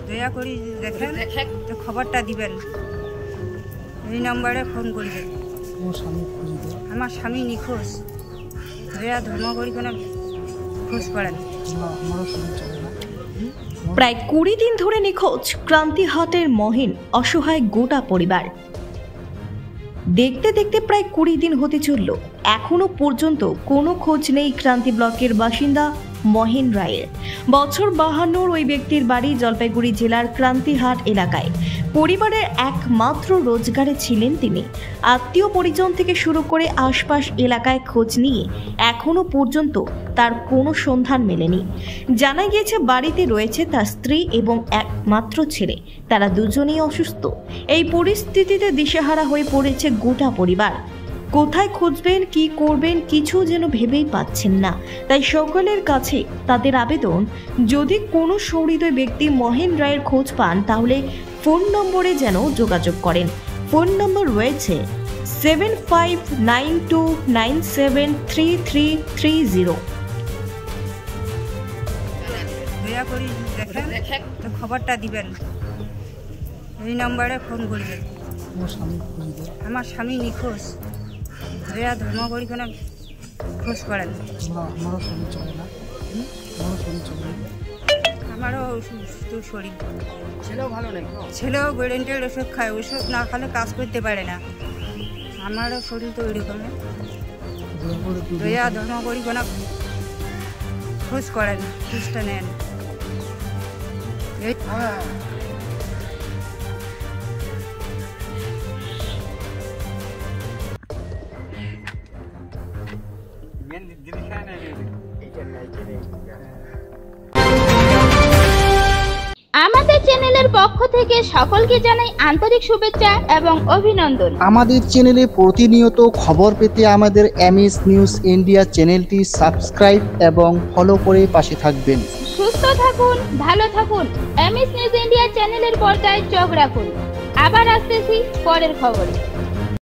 দয়া করে দেখেন তো খবরটা দিবেন, এই নম্বরে ফোন করবেন। আমার স্বামী নিখোঁজ, দয়া ধর্ম করি কোনো খোঁজ করেন। প্রায় 20 দিন ধরে নিখোঁজ ক্রান্তিহাটের মহিন অসহায় গোটা পরিবার। দেখতে দেখতে প্রায় 20 দিন হতে চলল, এখনো পর্যন্ত কোনো খোঁজ নেই ক্রান্তি ব্লকের বাসিন্দা মহিন রায়ের। বছর 52 ওই ব্যক্তির বাড়ি জলপাইগুড়ি জেলার ক্রান্তিহাট এলাকায়। পরিবারের একমাত্র রোজগারে ছিলেন তিনি। আত্মীয় পরিজন থেকে শুরু করে আশপাশ এলাকায় খোঁজ নিয়ে এখনো পর্যন্ত তার কোনো সন্ধান মেলেনি। জানা গিয়েছে বাড়িতে রয়েছে তার স্ত্রী এবং একমাত্র ছেলে, তারা দুজনেই অসুস্থ। এই পরিস্থিতিতে দিশেহারা হয়ে পড়েছে গোটা পরিবার। কোথায় খুঁজবেন, কি করবেন কিছু যেন ভেবেই পাচ্ছেন না। তাই সকলের কাছে তাদের আবেদন, যদি কোনো সহৃদয় ব্যক্তি মহিন রায়ের খোঁজ পান তাহলে ফোন নম্বরে যেন যোগাযোগ করেন। ফোন নম্বর রয়েছে 7592973330। দয়া করে দেখেন তো খবরটা দিবেন, এই নম্বরে ফোন করবেন। আমার স্বামী নিখোঁজ, দয়া ধর্ম করি কোনো খোঁজ করেন। আমারও অসুস্থ শরীর, ছেলেও ভালো নেই, ছেলেও বেডেন্টের ওষুধ খায়, ওষুধ না খেলে কাজ করতে পারে না। আমারও শরীর তো ওইরকম, দয়া ধর্ম করি কোনো খোঁজ করেন, খোঁজটা নেন। আমাদের চ্যানেলের পক্ষ থেকে সকলকে জানাই আন্তরিক শুভেচ্ছা এবং অভিনন্দন। আমাদের চ্যানেলে প্রতিনিয়ত খবর পেতে আমাদের এমএস নিউজ ইন্ডিয়া চ্যানেলটি সাবস্ক্রাইব এবং ফলো করে পাশে থাকবেন। সুস্থ থাকুন, ভালো থাকুন। এমএস নিউজ ইন্ডিয়া চ্যানেলের পর্দায় চোখ রাখুন। আবার আসতেছি পরের খবরে।